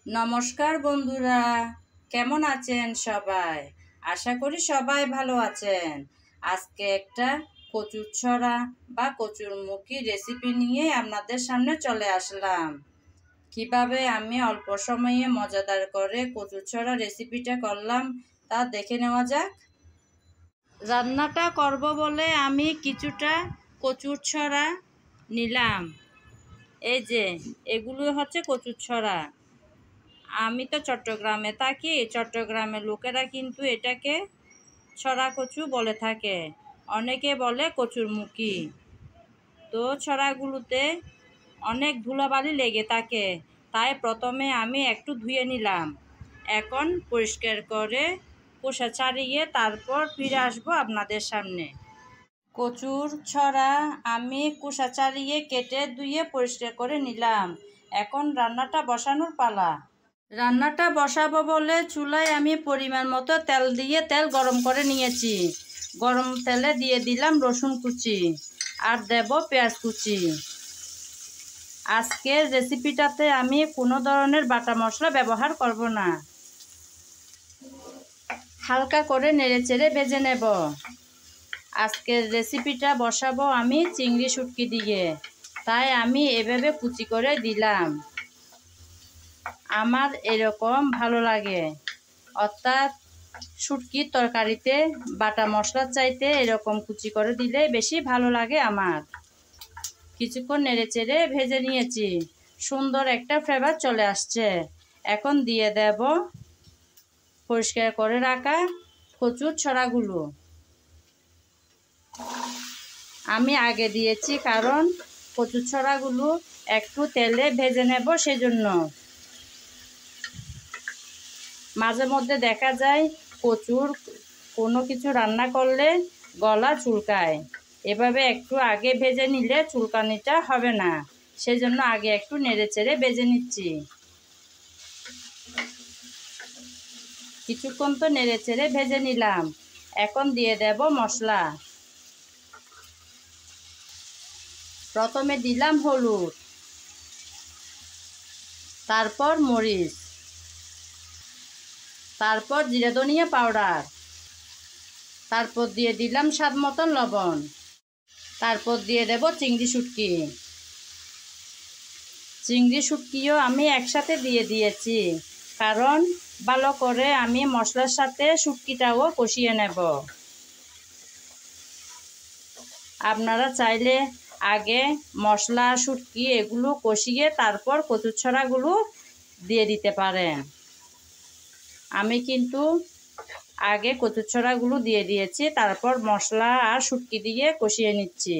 নমস্কার বন্ধুরা, কেমন আছেন সবাই? আশা করি সবাই ভালো আছেন। আজকে একটা কচুর ছড়া বা কচুরমুখী রেসিপি নিয়ে আপনাদের সামনে চলে আসলাম। কিভাবে আমি অল্প সময়ে মজাদার করে কচুর ছড়া রেসিপিটা করলাম তা দেখে নেওয়া যাক। রান্নাটা করব বলে আমি কিছুটা কচুর ছড়া নিলাম। এই যে এগুলো হচ্ছে কচুর ছড়া। আমি তো চট্টগ্রামে থাকি। চট্টগ্রামের লোকেরা কিন্তু এটাকে ছড়া কচু বলে থাকে, অনেকে বলে কচুরমুখী। তো ছড়াগুলোতে অনেক ধুলাবালি লেগে থাকে, তাই প্রথমে আমি একটু ধুয়ে নিলাম। এখন পরিষ্কার করে খোসা ছাড়িয়ে তারপর ফিরে আসবো আপনাদের সামনে। কচুর ছড়া আমি খোসা ছাড়িয়ে কেটে ধুয়ে পরিষ্কার করে নিলাম। এখন রান্নাটা বসানোর পালা। রান্নাটা বসাবো বলে চুলায় আমি পরিমাণ মতো তেল দিয়ে তেল গরম করে নিয়েছি। গরম তেলে দিয়ে দিলাম রসুন কুচি আর দেব পেঁয়াজ কুচি। আজকের রেসিপিটাতে আমি কোনো ধরনের বাটা মশলা ব্যবহার করব না। হালকা করে নেড়েচেড়ে ভেজে নেব। আজকের রেসিপিটা বসাবো আমি চিংড়ি শুটকি দিয়ে, তাই আমি এভাবে কুচি করে দিলাম। আমার এরকম ভালো লাগে, অর্থাৎ শুটকির তরকারিতে বাটা মশলার চাইতে এরকম কুচি করে দিলে বেশি ভালো লাগে আমার। কিছুক্ষণ নেড়েচেড়ে ভেজে নিয়েছি, সুন্দর একটা ফ্লেভার চলে আসছে। এখন দিয়ে দেব পরিষ্কার করে রাখা কচুর ছড়াগুলো। আমি আগে দিয়েছি কারণ কচুর ছড়াগুলো একটু তেলে ভেজে নেব, সেজন্য। মাঝে মধ্যে দেখা যায় কচুর কোনো কিছু রান্না করলে গলা চুলকায়। এভাবে একটু আগে ভেজে নিলে চুলকানিটা হবে না, সেজন্য আগে একটু নেড়েচেড়ে ভেজে নিচ্ছি। কিছুক্ষণ তো নেড়েচেড়ে ভেজে নিলাম। এখন দিয়ে দেব মশলা। প্রথমে দিলাম হলুদ, তারপর মরিচ, তারপর জিরা ধনিয়া পাউডার, তারপর দিয়ে দিলাম স্বাদ মতন লবণ, তারপর দিয়ে দেব চিংড়ি শুটকি। চিংড়ি শুটকিও আমি একসাথে দিয়ে দিয়েছি, কারণ ভালো করে আমি মশলার সাথে শুটকিটাও কষিয়ে নেব। আপনারা চাইলে আগে মশলা শুটকি এগুলো কষিয়ে তারপর কচুর ছড়াগুলো দিয়ে দিতে পারেন। আমি কিন্তু আগে কচুর ছড়াগুলো দিয়ে দিয়েছি, তারপর মশলা আর শুটকি দিয়ে কষিয়ে নিচ্ছি।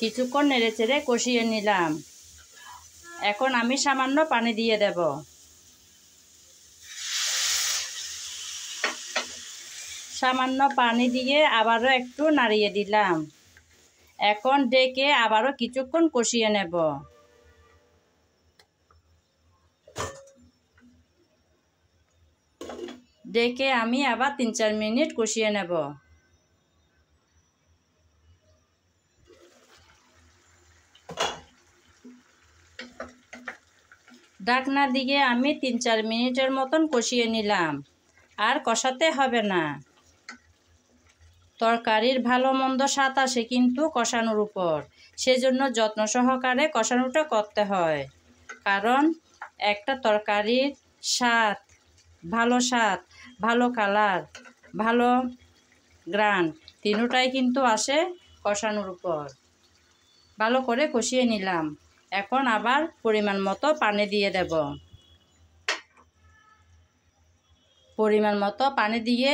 কিছুক্ষণ নেড়েচেড়ে কষিয়ে নিলাম। এখন আমি সামান্য পানি দিয়ে দেব। সামান্য পানি দিয়ে আবারও একটু নাড়িয়ে দিলাম। এখন ডেকে আবারও কিছুক্ষণ কষিয়ে নেব। ডেকে আমি আবার 3-4 মিনিট কষিয়ে নেব। ঢাকনা দিয়ে আমি 3-4 মিনিটের মতন কষিয়ে নিলাম। আর কষাতে হবে না। তরকারির ভালো মন্দ স্বাদ আসে কিন্তু কষানোর উপর, সেজন্য যত্ন সহকারে কষানোটা করতে হয়। কারণ একটা তরকারির স্বাদ, ভালো কালার, ভালো গ্রান তিনটাই কিন্তু আসে কষানোর উপর। ভালো করে কষিয়ে নিলাম। এখন আবার পরিমাণ মতো পানি দিয়ে দেব। পরিমাণ মতো পানি দিয়ে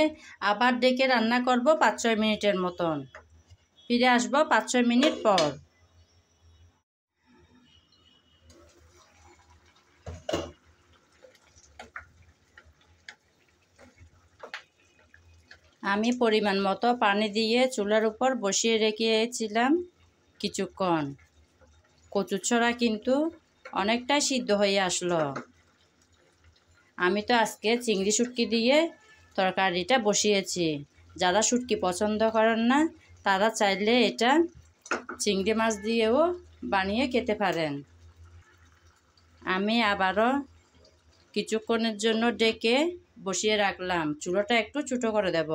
আবার ডেকে রান্না করব 5-6 মিনিটের মতন। ফিরে আসবো 5-6 মিনিট পর। আমি পরিমাণ মতো পানি দিয়ে চুলার উপর বসিয়ে রেখেছিলাম কিছুক্ষণ। কচুর ছড়া কিন্তু অনেকটাই সিদ্ধ হয়ে আসলো। আমি তো আজকে চিংড়ি শুটকি দিয়ে তরকারিটা বসিয়েছি। যারা শুটকি পছন্দ করেন না তারা চাইলে এটা চিংড়ি মাছ দিয়েও বানিয়ে খেতে পারেন। আমি আবারও কিছুক্ষণের জন্য ডেকে বসিয়ে রাখলাম। চুলাটা একটু ছোটো করে দেব।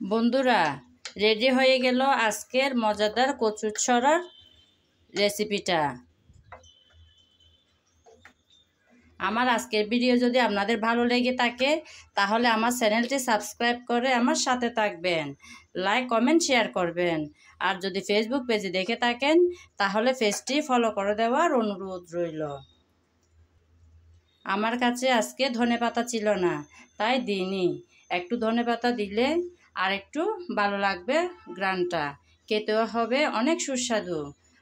বন্ধুরা, রেডি হয়ে গেল আজকের মজাদার কচুরছড়ার রেসিপিটা। আমার আজকের ভিডিও যদি আপনাদের ভালো লেগে থাকে তাহলে আমার চ্যানেলটি সাবস্ক্রাইব করে আমার সাথে থাকবেন, লাইক কমেন্ট শেয়ার করবেন। আর যদি ফেসবুক পেজে দেখে থাকেন তাহলে পেজটি ফলো করে দেওয়ার অনুরোধ রইল। আমার কাছে আজকে ধনেপাতা ছিল না, তাই দিইনি। একটু ধনেপাতা দিলে আর একটু ভালো লাগবে, গ্রানটা খেতেও হবে অনেক সুস্বাদু।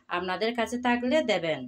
আপনাদের কাছে থাকলে দেবেন।